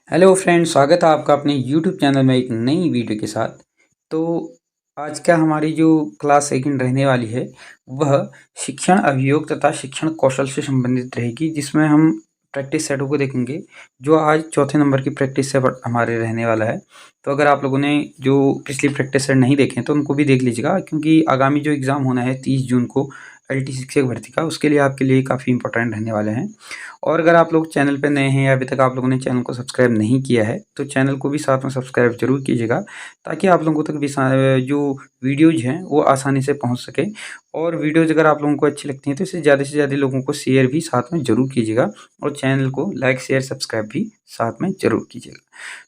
Hello friends, स्वागत है आपका अपने यूट्यूब चैनल में एक नई वीडियो के साथ। तो आज का हमारी जो क्लास सेकंड रहने वाली है वह शिक्षण अभियोग तथा शिक्षण कौशल से संबंधित रहेगी, जिसमें हम प्रैक्टिस सेटों को देखेंगे जो आज चौथे नंबर की प्रैक्टिस सेट हमारे रहने वाला है। तो अगर आप लोगों ने जो पिछली प्रैक्टिस सेट नहीं देखे तो उनको भी देख लीजिएगा, क्योंकि आगामी जो एग्ज़ाम होना है 30 जून को LT शिक्षक भर्ती का, उसके लिए आपके लिए काफ़ी इंपॉर्टेंट रहने वाले हैं। और अगर आप लोग चैनल पे नए हैं या अभी तक आप लोगों ने चैनल को सब्सक्राइब नहीं किया है तो चैनल को भी साथ में सब्सक्राइब जरूर कीजिएगा, ताकि आप लोगों तक भी जो वीडियोज हैं वो आसानी से पहुंच सके। और वीडियोज अगर आप लोगों को अच्छी लगती हैं तो इसे ज़्यादा से ज़्यादा लोगों को शेयर भी साथ में ज़रूर कीजिएगा, और चैनल को लाइक शेयर सब्सक्राइब भी साथ में ज़रूर कीजिएगा।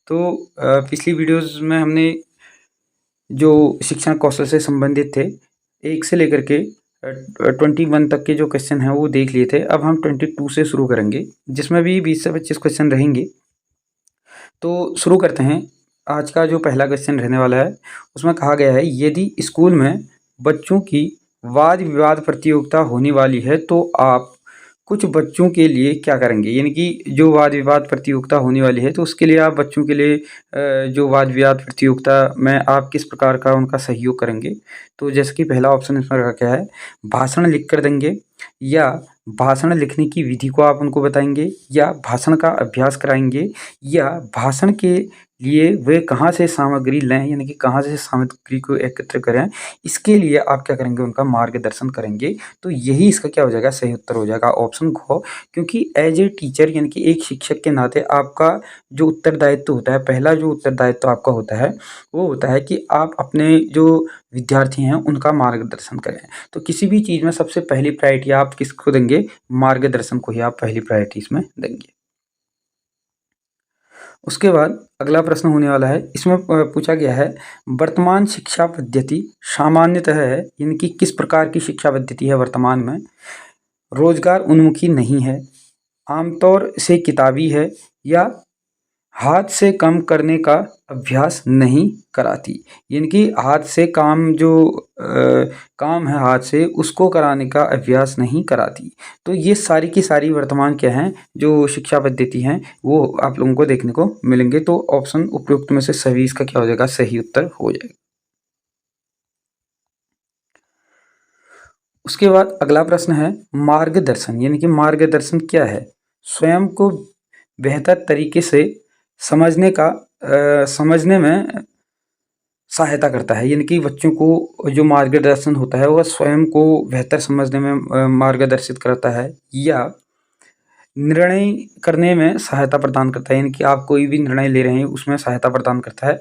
तो पिछली वीडियोज़ में हमने जो शिक्षण कौशल से संबंधित थे 1 से लेकर के 21 तक के जो क्वेश्चन हैं वो देख लिए थे। अब हम 22 से शुरू करेंगे, जिसमें भी 20 से 25 क्वेश्चन रहेंगे। तो शुरू करते हैं। आज का जो पहला क्वेश्चन रहने वाला है उसमें कहा गया है, यदि स्कूल में बच्चों की वाद विवाद प्रतियोगिता होने वाली है तो आप कुछ बच्चों के लिए क्या करेंगे। यानी कि जो वाद विवाद प्रतियोगिता होने वाली है तो उसके लिए आप बच्चों के लिए जो वाद विवाद प्रतियोगिता में आप किस प्रकार का उनका सहयोग करेंगे। तो जैसे कि पहला ऑप्शन इसमें रखा क्या है, भाषण लिख कर देंगे, या भाषण लिखने की विधि को आप उनको बताएंगे, या भाषण का अभ्यास कराएंगे, या भाषण के लिए वे कहाँ से सामग्री लें, यानी कि कहाँ से सामग्री को एकत्र करें, इसके लिए आप क्या करेंगे, उनका मार्गदर्शन करेंगे। तो यही इसका क्या हो जाएगा, सही उत्तर हो जाएगा ऑप्शन घ। क्योंकि एज ए टीचर यानी कि एक शिक्षक के नाते आपका जो उत्तरदायित्व होता है, पहला जो उत्तरदायित्व आपका होता है वो होता है कि आप अपने जो विद्यार्थी हैं उनका मार्गदर्शन करें। तो किसी भी चीज़ में सबसे पहली प्रायोरिटी आप किसको देंगे, मार्गदर्शन को ही आप पहली प्रायोरिटी इसमें देंगे। उसके बाद अगला प्रश्न होने वाला है, इसमें पूछा गया है, वर्तमान शिक्षा पद्धति सामान्यतः है, यानी कि किस प्रकार की शिक्षा पद्धति है वर्तमान में, रोजगार उन्मुखी नहीं है, आमतौर से किताबी है, या हाथ से काम करने का अभ्यास नहीं कराती। यानी कि हाथ से काम जो काम है हाथ से उसको कराने का अभ्यास नहीं कराती। तो ये सारी की सारी वर्तमान क्या हैं, जो शिक्षा पद्धति हैं वो आप लोगों को देखने को मिलेंगे। तो ऑप्शन उपयुक्त में से सभी इसका क्या हो जाएगा, सही उत्तर हो जाएगा। उसके बाद अगला प्रश्न है, मार्गदर्शन, यानी कि मार्गदर्शन क्या है, स्वयं को बेहतर तरीके से समझने में सहायता करता है। यानी कि बच्चों को जो मार्गदर्शन होता है वह स्वयं को बेहतर समझने में मार्गदर्शित करता है, या निर्णय करने में सहायता प्रदान करता है। यानी कि आप कोई भी निर्णय ले रहे हैं उसमें सहायता प्रदान करता है।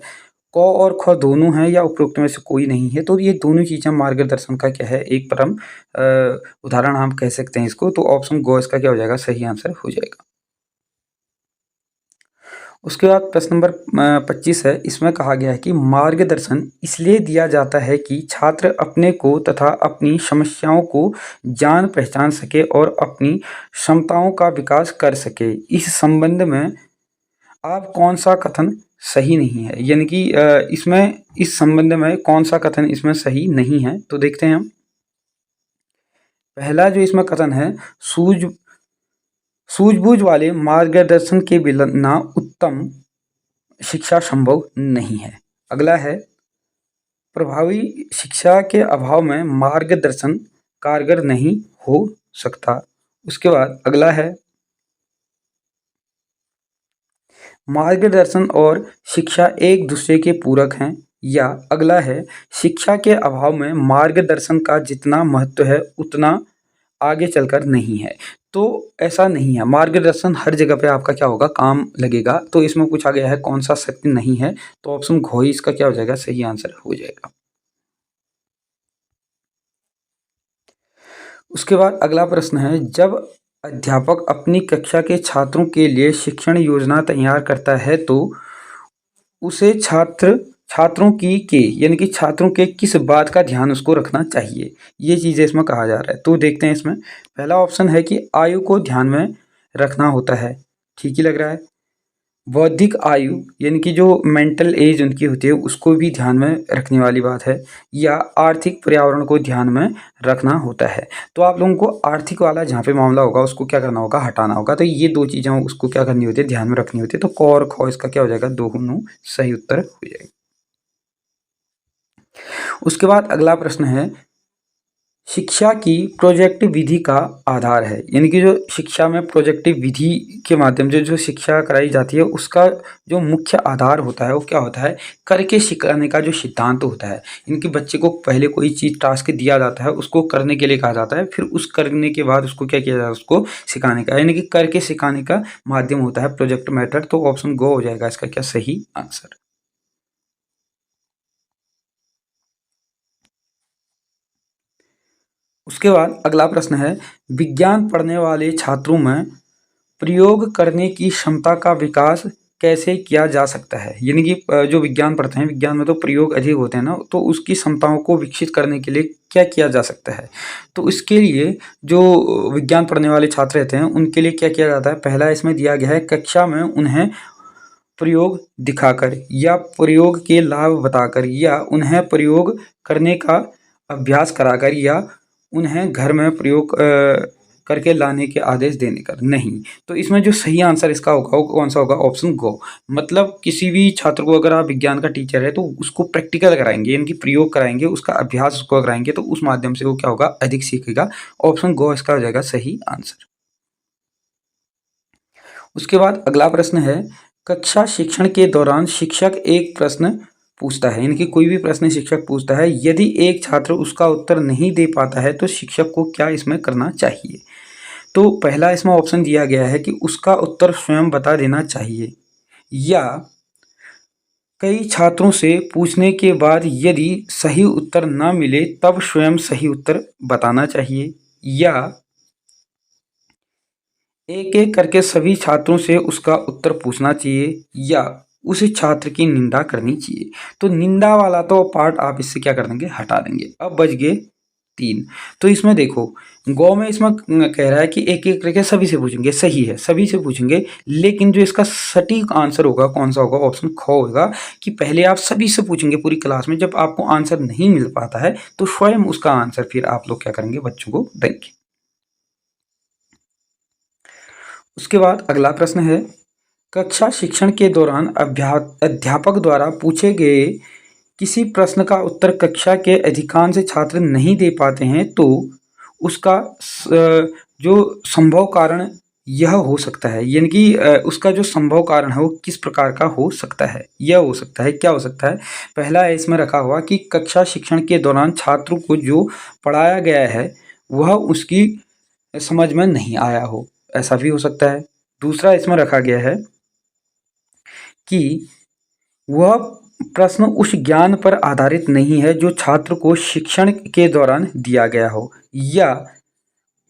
क और ख दोनों हैं या उपरोक्त में से कोई नहीं है, तो ये दोनों चीज़ें मार्गदर्शन का क्या है, एक परम उदाहरण हम कह सकते हैं इसको। तो ऑप्शन ग इसका क्या हो जाएगा, सही आंसर हो जाएगा। उसके बाद प्रश्न नंबर 25 है, इसमें कहा गया है कि मार्गदर्शन इसलिए दिया जाता है कि छात्र अपने को तथा अपनी समस्याओं को जान पहचान सके और अपनी क्षमताओं का विकास कर सके। इस संबंध में आप कौन सा कथन सही नहीं है, यानी कि इसमें इस संबंध में कौन सा कथन इसमें सही नहीं है। तो देखते हैं हम। पहला जो इसमें कथन है, सूझ सूझबूझ वाले मार्गदर्शन के बिना उत्तम शिक्षा संभव नहीं है। अगला है, प्रभावी शिक्षा के अभाव में मार्गदर्शन कारगर नहीं हो सकता। उसके बाद अगला है, मार्गदर्शन और शिक्षा एक दूसरे के पूरक हैं। या अगला है, शिक्षा के अभाव में मार्गदर्शन का जितना महत्व है उतना आगे चलकर नहीं है। तो ऐसा नहीं है, मार्गदर्शन हर जगह पे आपका क्या होगा, काम लगेगा। तो इसमें पूछा गया है कौन सा सत्य नहीं है, तो ऑप्शन घ ही इसका क्या हो जाएगा, सही आंसर हो जाएगा। उसके बाद अगला प्रश्न है, जब अध्यापक अपनी कक्षा के छात्रों के लिए शिक्षण योजना तैयार करता है तो उसे छात्रों की के यानी कि छात्रों के किस बात का ध्यान उसको रखना चाहिए, ये चीज़ें इसमें कहा जा रहा है। तो देखते हैं इसमें। पहला ऑप्शन है कि आयु को ध्यान में रखना होता है, ठीक ही लग रहा है। बौद्धिक आयु यानी कि जो मेंटल एज उनकी होती है उसको भी ध्यान में रखने वाली बात है, या आर्थिक पर्यावरण को ध्यान में रखना होता है। तो आप लोगों को आर्थिक वाला जहाँ पे मामला होगा उसको क्या करना होगा, हटाना होगा। तो ये 2 चीज़ें उसको क्या करनी होती है, ध्यान में रखनी होती है। तो क और ख इसका क्या हो जाएगा, दोनों सही उत्तर हो जाएगा। उसके बाद अगला प्रश्न है, शिक्षा की प्रोजेक्ट विधि का आधार है। यानी कि जो शिक्षा में प्रोजेक्टिव विधि के माध्यम से जो शिक्षा कराई जाती है उसका जो मुख्य आधार होता है वो क्या होता है, करके सिखाने का जो सिद्धांत होता है। इनके बच्चे को पहले कोई चीज़ टास्क दिया जाता है, उसको करने के लिए कहा जाता है, फिर उस करने के बाद उसको क्या किया जाता है, उसको सिखाने का, यानी कि करके सिखाने का माध्यम होता है प्रोजेक्ट मेथड। तो ऑप्शन गो हो जाएगा इसका क्या सही आंसर। उसके बाद अगला प्रश्न है, विज्ञान पढ़ने वाले छात्रों में प्रयोग करने की क्षमता का विकास कैसे किया जा सकता है। यानी कि जो विज्ञान पढ़ते हैं, विज्ञान में तो प्रयोग अधिक होते हैं ना, तो उसकी क्षमताओं को विकसित करने के लिए क्या किया जा सकता है। तो इसके लिए जो विज्ञान पढ़ने वाले छात्र रहते हैं उनके लिए क्या किया जाता है, पहला इसमें दिया गया है, कक्षा में उन्हें प्रयोग दिखाकर या प्रयोग के लाभ बताकर या उन्हें प्रयोग करने का अभ्यास कराकर या उन्हें घर में प्रयोग करके लाने के आदेश देने का नहीं। तो इसमें जो सही आंसर इसका होगा वो कौन सा होगा, ऑप्शन गो। मतलब किसी भी छात्र को अगर आप विज्ञान का टीचर है तो उसको प्रैक्टिकल कराएंगे, इनकी प्रयोग कराएंगे, उसका अभ्यास उसको कराएंगे, तो उस माध्यम से वो क्या होगा, अधिक सीखेगा। ऑप्शन गो इसका हो जाएगा सही आंसर। उसके बाद अगला प्रश्न है, कक्षा शिक्षण के दौरान शिक्षक एक प्रश्न पूछता है। इनकी कोई भी प्रश्न शिक्षक पूछता है, यदि एक छात्र उसका उत्तर नहीं दे पाता है तो शिक्षक को क्या इसमें करना चाहिए। तो पहला इसमें ऑप्शन दिया गया है कि उसका उत्तर स्वयं बता देना चाहिए, या कई छात्रों से पूछने के बाद यदि सही उत्तर न मिले तब स्वयं सही उत्तर बताना चाहिए, या एक एक करके सभी छात्रों से उसका उत्तर पूछना चाहिए, या उस छात्र की निंदा करनी चाहिए। तो निंदा वाला तो पार्ट आप इससे क्या कर देंगे, हटा देंगे। अब बच गए 3। तो इसमें देखो, गौ में इसमें कह रहा है कि एक एक करके सभी से पूछेंगे, सही है, सभी से पूछेंगे, लेकिन जो इसका सटीक आंसर होगा कौन सा होगा, ऑप्शन ख होगा कि पहले आप सभी से पूछेंगे पूरी क्लास में, जब आपको आंसर नहीं मिल पाता है तो स्वयं उसका आंसर फिर आप लोग क्या करेंगे, बच्चों को देंगे। उसके बाद अगला प्रश्न है, कक्षा शिक्षण के दौरान अध्यापक द्वारा पूछे गए किसी प्रश्न का उत्तर कक्षा के अधिकांश छात्र नहीं दे पाते हैं तो उसका जो संभव कारण यह हो सकता है। यानी कि उसका जो संभव कारण है वो किस प्रकार का हो सकता है, यह हो सकता है, क्या हो सकता है। पहला है इसमें रखा हुआ कि कक्षा शिक्षण के दौरान छात्रों को जो पढ़ाया गया है वह उसकी समझ में नहीं आया हो, ऐसा भी हो सकता है। दूसरा इसमें रखा गया है कि वह प्रश्न उस ज्ञान पर आधारित नहीं है जो छात्र को शिक्षण के दौरान दिया गया हो, या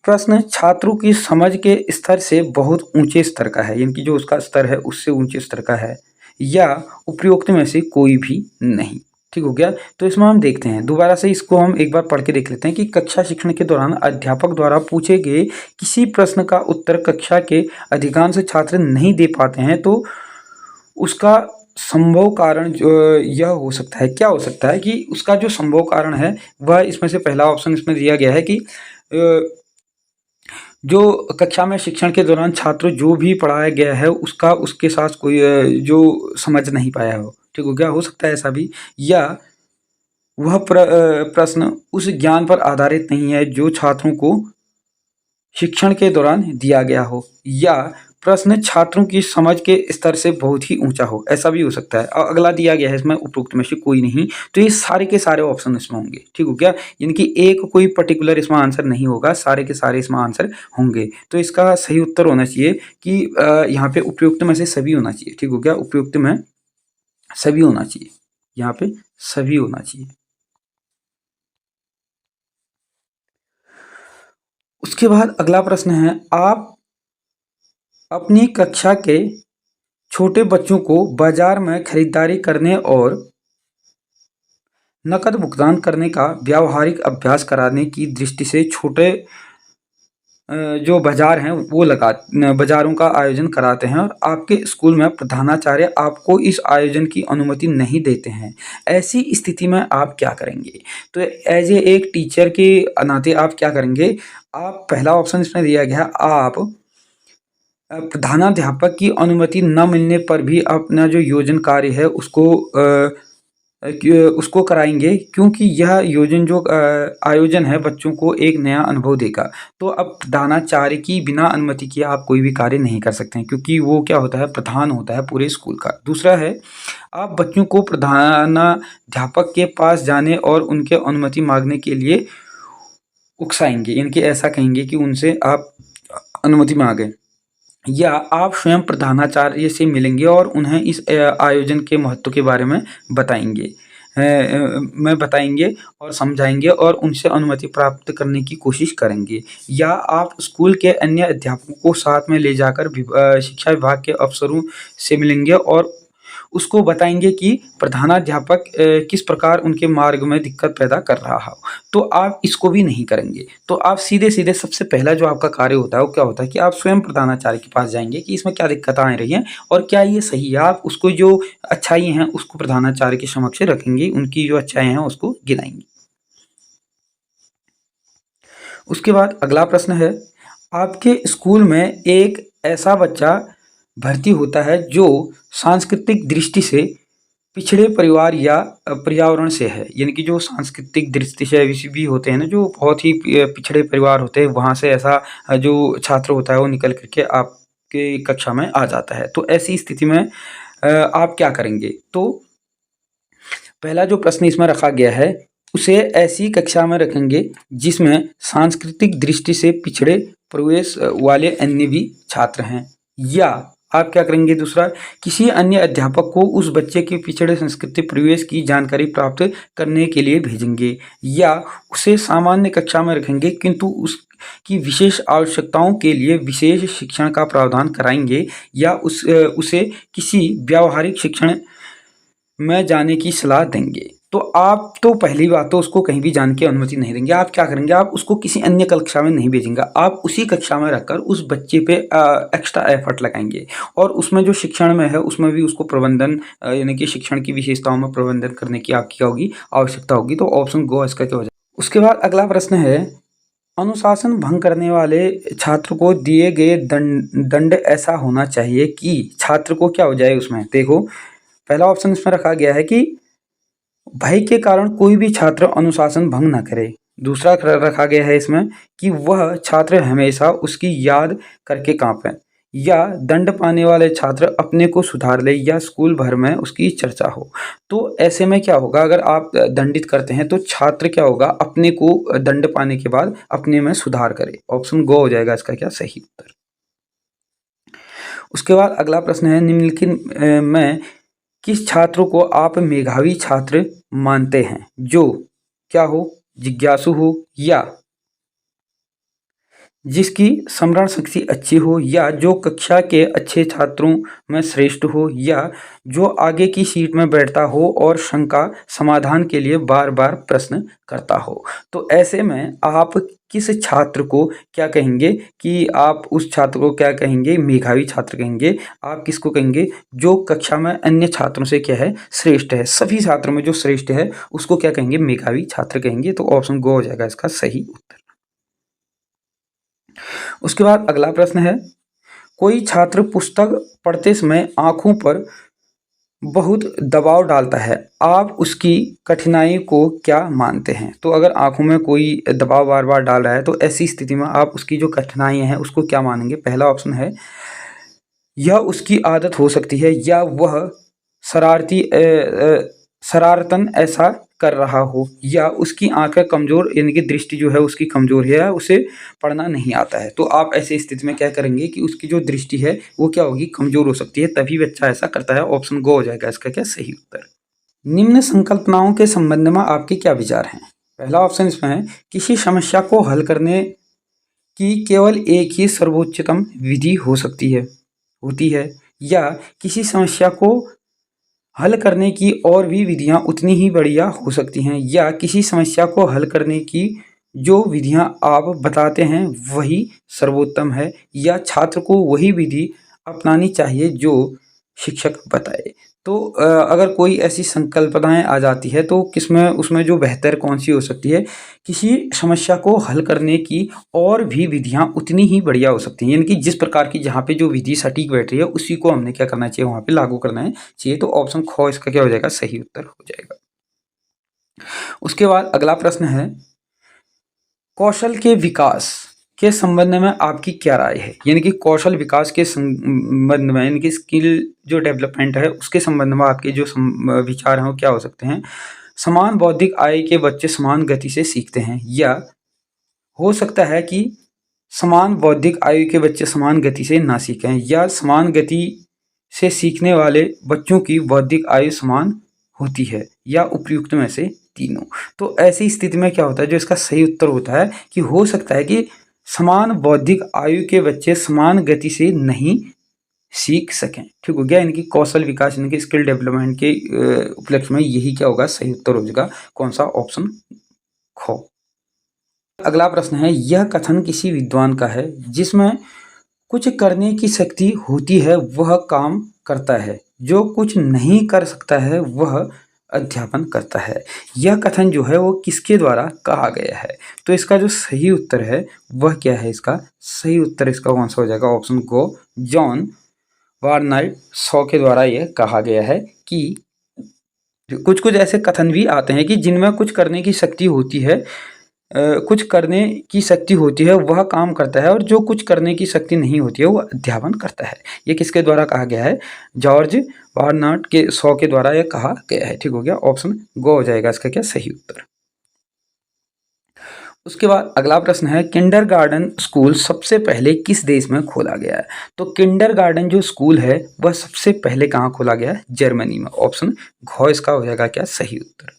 प्रश्न छात्रों की समझ के स्तर से बहुत ऊंचे स्तर का है, यानी कि जो उसका स्तर है उससे ऊंचे स्तर का है, या उपरोक्त में से कोई भी नहीं। ठीक हो गया। तो इसमें हम देखते हैं दोबारा से, इसको हम एक बार पढ़ के देख लेते हैं कि कक्षा शिक्षण के दौरान अध्यापक द्वारा पूछे गए किसी प्रश्न का उत्तर कक्षा के अधिकांश छात्र नहीं दे पाते हैं तो उसका संभव कारण जो यह हो सकता है, क्या हो सकता है कि उसका जो संभव कारण है वह इसमें से पहला ऑप्शन इसमें दिया गया है कि जो कक्षा में शिक्षण के दौरान छात्र जो भी पढ़ाया गया है उसका उसके साथ कोई जो समझ नहीं पाया हो। ठीक हो गया, हो सकता है ऐसा भी, या वह प्रश्न उस ज्ञान पर आधारित नहीं है जो छात्रों को शिक्षण के दौरान दिया गया हो, या प्रश्न छात्रों की समझ के स्तर से बहुत ही ऊंचा हो, ऐसा भी हो सकता है। और अगला दिया गया है इसमें उपरोक्त में से कोई नहीं। तो ये सारे के सारे ऑप्शन इसमें होंगे। ठीक हो गया, यानी कि एक कोई पर्टिकुलर इसमें आंसर नहीं होगा, सारे के सारे इसमें आंसर होंगे। तो इसका सही उत्तर होना चाहिए कि यहाँ पे उपयुक्त में से सभी होना चाहिए। ठीक हो गया, उपयुक्त में सभी होना चाहिए, यहाँ पे सभी होना चाहिए। उसके बाद अगला प्रश्न है, आप अपनी कक्षा के छोटे बच्चों को बाजार में खरीदारी करने और नकद भुगतान करने का व्यावहारिक अभ्यास कराने की दृष्टि से छोटे जो बाजार हैं वो बाजारों का आयोजन कराते हैं और आपके स्कूल में प्रधानाचार्य आपको इस आयोजन की अनुमति नहीं देते हैं। ऐसी स्थिति में आप क्या करेंगे? तो एज ए एक टीचर के नाते आप क्या करेंगे? आप पहला ऑप्शन इसमें दिया गया है, आप प्रधानाध्यापक की अनुमति न मिलने पर भी अपना जो योजन कार्य है उसको कराएंगे, क्योंकि यह आयोजन है बच्चों को एक नया अनुभव देगा। तो अब प्रधानाचार्य की बिना अनुमति किए आप कोई भी कार्य नहीं कर सकते हैं, क्योंकि वो क्या होता है, प्रधान होता है पूरे स्कूल का। दूसरा है, आप बच्चों को प्रधानाध्यापक के पास जाने और उनके अनुमति मांगने के लिए उकसाएंगे, इनके ऐसा कहेंगे कि उनसे आप अनुमति मांगे, या आप स्वयं प्रधानाचार्य से मिलेंगे और उन्हें इस आयोजन के महत्व के बारे में बताएंगे और समझाएंगे और उनसे अनुमति प्राप्त करने की कोशिश करेंगे। या आप स्कूल के अन्य अध्यापकों को साथ में ले जाकर शिक्षा विभाग के अफसरों से मिलेंगे और उसको बताएंगे कि प्रधानाध्यापक किस प्रकार उनके मार्ग में दिक्कत पैदा कर रहा हो। तो आप इसको भी नहीं करेंगे। तो आप सीधे सबसे पहला जो आपका कार्य होता है वो क्या होता है कि आप स्वयं प्रधानाचार्य के पास जाएंगे कि इसमें क्या दिक्कतें आ रही हैं और क्या ये सही है। आप उसको जो अच्छाई हैं उसको प्रधानाचार्य के समक्ष रखेंगे, उनकी जो अच्छाई हैं उसको गिनाएंगे। उसके बाद अगला प्रश्न है, आपके स्कूल में एक ऐसा बच्चा भर्ती होता है जो सांस्कृतिक दृष्टि से पिछड़े परिवार या पर्यावरण से है, यानी कि जो सांस्कृतिक दृष्टि से भी होते हैं ना, जो बहुत ही पिछड़े परिवार होते हैं, वहाँ से ऐसा जो छात्र होता है वो निकल करके आपके कक्षा में आ जाता है। तो ऐसी स्थिति में आप क्या करेंगे? तो पहला जो प्रश्न इसमें रखा गया है, उसे ऐसी कक्षा में रखेंगे जिसमें सांस्कृतिक दृष्टि से पिछड़े प्रवेश वाले अन्य भी छात्र हैं। या आप क्या करेंगे? दूसरा, किसी अन्य अध्यापक को उस बच्चे के पिछड़े संस्कृति प्रवेश की जानकारी प्राप्त करने के लिए भेजेंगे, या उसे सामान्य कक्षा में रखेंगे किंतु उसकी विशेष आवश्यकताओं के लिए विशेष शिक्षण का प्रावधान कराएंगे, या उसे किसी व्यावहारिक शिक्षण में जाने की सलाह देंगे। तो आप तो पहली बात तो उसको कहीं भी जाने की अनुमति नहीं देंगे। आप क्या करेंगे? आप उसको किसी अन्य कक्षा में नहीं भेजेंगे, आप उसी कक्षा में रखकर उस बच्चे पे एक्स्ट्रा एफर्ट लगाएंगे और उसमें जो शिक्षण में है उसमें भी उसको प्रबंधन यानी कि शिक्षण की विशेषताओं में प्रबंधन करने की आपकी क्या होगी? आवश्यकता होगी। तो ऑप्शन गो इसका क्या हो जाएगा? उसके बाद अगला प्रश्न है, अनुशासन भंग करने वाले छात्र को दिए गए दंड ऐसा होना चाहिए कि छात्र को क्या हो जाए उसमें। देखो, पहला ऑप्शन इसमें रखा गया है कि भय के कारण कोई भी छात्र अनुशासन भंग न करे। दूसरा रखा गया है इसमें कि वह छात्र हमेशा उसकी याद करके कांपे, या दंड पाने वाले छात्र अपने को सुधार ले, या स्कूल भर में उसकी चर्चा हो। तो ऐसे में क्या होगा? अगर आप दंडित करते हैं तो छात्र क्या होगा? अपने को दंड पाने के बाद अपने में सुधार करे। ऑप्शन गो हो जाएगा इसका क्या सही उत्तर। उसके बाद अगला प्रश्न है, निम्नलिखित में किस छात्र को आप मेधावी छात्र मानते हैं? जो क्या हो? जिज्ञासु हो, या जिसकी स्मरण शक्ति अच्छी हो, या जो कक्षा के अच्छे छात्रों में श्रेष्ठ हो, या जो आगे की सीट में बैठता हो और शंका समाधान के लिए बार बार प्रश्न करता हो। तो ऐसे में आप किस छात्र को क्या कहेंगे कि आप उस छात्र को क्या कहेंगे? मेधावी छात्र कहेंगे। आप किसको कहेंगे? जो कक्षा में अन्य छात्रों से क्या है? श्रेष्ठ है। सभी छात्रों में जो श्रेष्ठ है उसको क्या कहेंगे? मेधावी छात्र कहेंगे। तो ऑप्शन गो हो जाएगा इसका सही उत्तर। उसके बाद अगला प्रश्न है, कोई छात्र पुस्तक पढ़ते समय आंखों पर बहुत दबाव डालता है, आप उसकी कठिनाई को क्या मानते हैं? तो अगर आंखों में कोई दबाव बार बार डाल रहा है तो ऐसी स्थिति में आप उसकी जो कठिनाई है उसको क्या मानेंगे? पहला ऑप्शन है, यह उसकी आदत हो सकती है, या वह शरारतन ऐसा कर रहा हो, या उसकी आंखें कमज़ोर यानी कि दृष्टि जो है उसकी कमज़ोर है, उसे पढ़ना नहीं आता है। तो आप ऐसी स्थिति में क्या करेंगे कि उसकी जो दृष्टि है वो क्या होगी? कमज़ोर हो सकती है, तभी बच्चा ऐसा करता है। ऑप्शन गो हो जाएगा इसका क्या सही उत्तर। निम्न संकल्पनाओं के संबंध में आपके क्या विचार हैं? पहला ऑप्शन इसमें है, किसी समस्या को हल करने की केवल एक ही सर्वोच्चतम विधि होती है, या किसी समस्या को हल करने की और भी विधियां उतनी ही बढ़िया हो सकती हैं, या किसी समस्या को हल करने की जो विधियां आप बताते हैं वही सर्वोत्तम है, या छात्र को वही विधि अपनानी चाहिए जो शिक्षक बताए। तो अगर कोई ऐसी संकल्पनाएं आ जाती है तो किसमें उसमें जो बेहतर कौन सी हो सकती है, किसी समस्या को हल करने की और भी विधियां उतनी ही बढ़िया हो सकती हैं। यानी कि जिस प्रकार की जहाँ पे जो विधि सटीक बैठ रही है उसी को हमने क्या करना चाहिए, वहाँ पे लागू करना है चाहिए। तो ऑप्शन ख इसका क्या हो जाएगा, सही उत्तर हो जाएगा। उसके बाद अगला प्रश्न है, कौशल के विकास के संबंध में आपकी क्या राय है। यानी कि कौशल विकास के संबंध में, यानी कि स्किल जो डेवलपमेंट है उसके संबंध में आपके जो विचार हैं वो क्या हो सकते हैं। समान बौद्धिक आय के बच्चे समान गति से सीखते हैं, या हो सकता है कि समान बौद्धिक आयु के बच्चे समान गति से ना सीखें, या समान गति से सीखने वाले बच्चों की बौद्धिक आयु समान होती है, या उपयुक्त में से तीनों। तो ऐसी स्थिति में क्या होता है, जो इसका सही उत्तर होता है कि हो सकता है कि समान बौद्धिक आयु के बच्चे समान गति से नहीं सीख सकें। ठीक हो गया। इनकी कौशल विकास, इनके स्किल डेवलपमेंट के उपलक्ष्य में यही क्या होगा, सही उत्तर हो जाएगा। कौन सा, ऑप्शन ख। अगला प्रश्न है, यह कथन किसी विद्वान का है जिसमें कुछ करने की शक्ति होती है वह काम करता है, जो कुछ नहीं कर सकता है वह अध्यापन करता है। यह कथन जो है वो किसके द्वारा कहा गया है। तो इसका जो सही उत्तर है वह क्या है, इसका सही उत्तर इसका कौन सा हो जाएगा, ऑप्शन को जॉन बर्नार्ड शॉ के द्वारा यह कहा गया है कि कुछ कुछ ऐसे कथन भी आते हैं कि जिनमें कुछ करने की शक्ति होती है, कुछ करने की शक्ति होती है वह काम करता है, और जो कुछ करने की शक्ति नहीं होती है वह अध्यापन करता है। ये किसके द्वारा कहा गया है, जॉर्ज बर्नार्ड के शॉ के द्वारा यह कहा गया है। ठीक हो गया, ऑप्शन गो हो जाएगा इसका क्या, सही उत्तर। उसके बाद अगला प्रश्न है, किंडरगार्टन स्कूल सबसे पहले किस देश में खोला गया है। तो किंडरगार्टन जो स्कूल है वह सबसे पहले कहाँ खोला गया है, जर्मनी में। ऑप्शन घ इसका हो जाएगा क्या, सही उत्तर।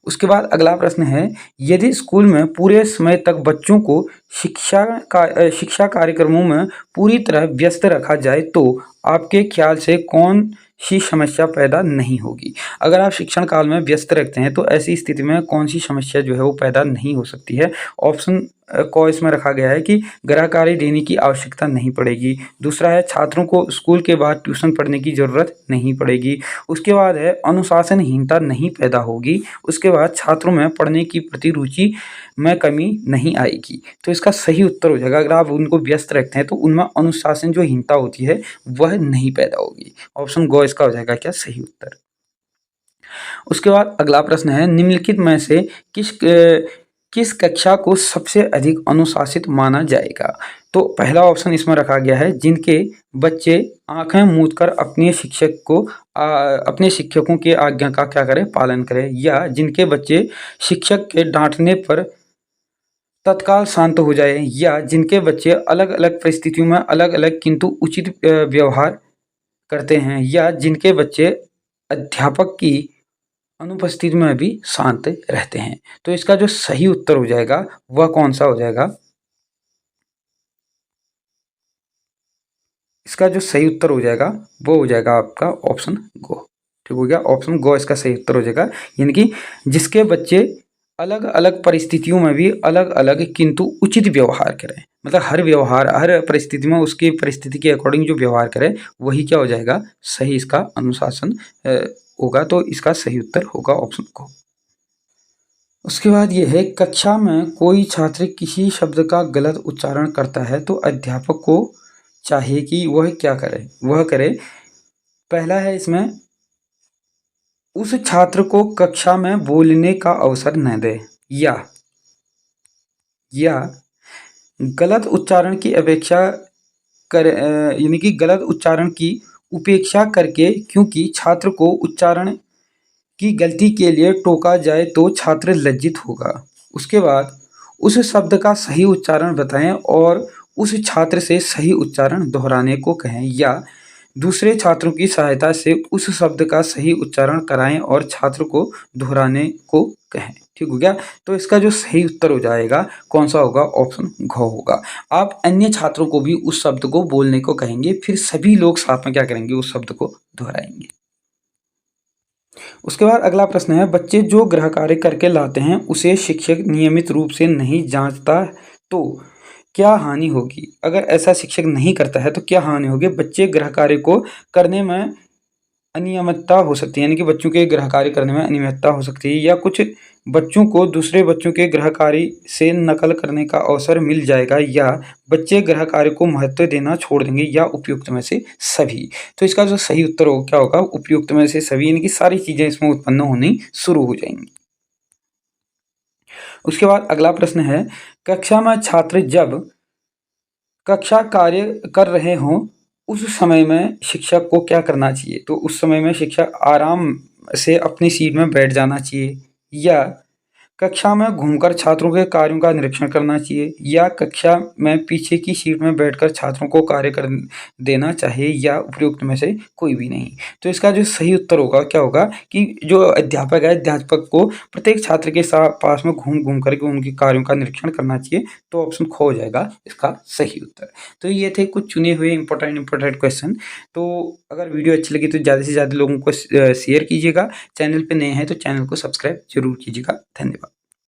उसके बाद अगला प्रश्न है, यदि स्कूल में पूरे समय तक बच्चों को शिक्षा कार्यक्रमों में पूरी तरह व्यस्त रखा जाए तो आपके ख्याल से कौन सी समस्या पैदा नहीं होगी। अगर आप शिक्षण काल में व्यस्त रखते हैं तो ऐसी स्थिति में कौन सी समस्या जो है वो पैदा नहीं हो सकती है। ऑप्शन को इसमें रखा गया है कि गृह कार्य देने की आवश्यकता नहीं पड़ेगी। दूसरा है, छात्रों को स्कूल के बाद ट्यूशन पढ़ने की ज़रूरत नहीं पड़ेगी। उसके बाद है, अनुशासनहीनता नहीं पैदा होगी। उसके बाद छात्रों में पढ़ने की प्रति रुचि में कमी नहीं आएगी। तो इसका सही उत्तर हो जाएगा, अगर आप उनको व्यस्त रखते हैं तो उनमें अनुशासन जो हीनता होती है वह नहीं पैदा होगी। ऑप्शन गो इसका हो जाएगा क्या, सही उत्तर। उसके बाद अगला प्रश्न है, निम्नलिखित में से किस कक्षा को सबसे अधिक अनुशासित माना जाएगा। तो पहला ऑप्शन इसमें रखा गया है, जिनके बच्चे आंखें मूंद कर अपने शिक्षकों के आज्ञा का क्या करें, पालन करें, या जिनके बच्चे शिक्षक के डांटने पर तत्काल शांत हो जाए, या जिनके बच्चे अलग अलग परिस्थितियों में अलग अलग किंतु उचित व्यवहार करते हैं, या जिनके बच्चे अध्यापक की अनुपस्थिति में भी शांत रहते हैं। तो इसका जो सही उत्तर हो जाएगा वह कौन सा हो जाएगा, इसका जो सही उत्तर हो जाएगा वो हो जाएगा आपका ऑप्शन गो। ठीक हो गया, ऑप्शन गो इसका सही उत्तर हो जाएगा। यानी कि जिसके बच्चे अलग अलग परिस्थितियों में भी अलग अलग किंतु उचित व्यवहार करें, मतलब हर परिस्थिति में उसकी परिस्थिति के अकॉर्डिंग जो व्यवहार करे वही क्या हो जाएगा, सही इसका अनुशासन होगा। तो इसका सही उत्तर होगा ऑप्शन को। उसके बाद ये है, कक्षा में कोई छात्र किसी शब्द का गलत उच्चारण करता है तो अध्यापक को चाहिए कि वह क्या करे, वह करे, पहला है इसमें, उस छात्र को कक्षा में बोलने का अवसर न दे, या गलत उच्चारण की अपेक्षा कर यानी कि गलत उच्चारण की उपेक्षा करके, क्योंकि छात्र को उच्चारण की गलती के लिए टोका जाए तो छात्र लज्जित होगा। उसके बाद उस शब्द का सही उच्चारण बताएं और उस छात्र से सही उच्चारण दोहराने को कहें, या दूसरे छात्रों की सहायता से उस शब्द का सही उच्चारण कराएं और छात्र को दोहराने को कहें। ठीक हो गया। तो इसका जो सही उत्तर हो जाएगा कौन सा होगा, ऑप्शन घ होगा। आप अन्य छात्रों को भी उस शब्द को बोलने को कहेंगे, फिर सभी लोग साथ में क्या करेंगे, उस शब्द को दोहराएंगे। उसके बाद अगला प्रश्न है, बच्चे जो गृह कार्य करके लाते हैं उसे शिक्षक नियमित रूप से नहीं जांचता तो क्या हानि होगी? अगर ऐसा शिक्षक नहीं करता है तो क्या हानि होगी? बच्चे गृह कार्य को करने में अनियमितता हो सकती है, यानी कि बच्चों के गृह कार्य करने में अनियमितता हो सकती है, या कुछ बच्चों को दूसरे बच्चों के गृह कार्य से नकल करने का अवसर मिल जाएगा, या बच्चे गृह कार्य को महत्व देना छोड़ देंगे, या उपयुक्त में से सभी। तो इसका जो सही उत्तर हो क्या होगा? उपयुक्त में से सभी, यानी कि सारी चीजें इसमें उत्पन्न होनी शुरू हो जाएंगी। उसके बाद अगला प्रश्न है, कक्षा में छात्र जब कक्षा कार्य कर रहे हों उस समय में शिक्षक को क्या करना चाहिए? तो उस समय में शिक्षक आराम से अपनी सीट में बैठ जाना चाहिए, या कक्षा में घूमकर छात्रों के कार्यों का निरीक्षण करना चाहिए, या कक्षा में पीछे की सीट में बैठकर छात्रों को कार्य कर देना चाहिए, या उपयुक्त में से कोई भी नहीं। तो इसका जो सही उत्तर होगा क्या होगा कि जो अध्यापक है, अध्यापक को प्रत्येक छात्र के साथ पास में घूम घूम करके उनके कार्यों का निरीक्षण करना चाहिए। तो ऑप्शन ख हो जाएगा इसका सही उत्तर। तो ये थे कुछ चुने हुए इंपॉर्टेंट क्वेश्चन। तो अगर वीडियो अच्छी लगी तो ज़्यादा से ज़्यादा लोगों को शेयर कीजिएगा। चैनल पे नए हैं तो चैनल को सब्सक्राइब जरूर कीजिएगा। धन्यवाद।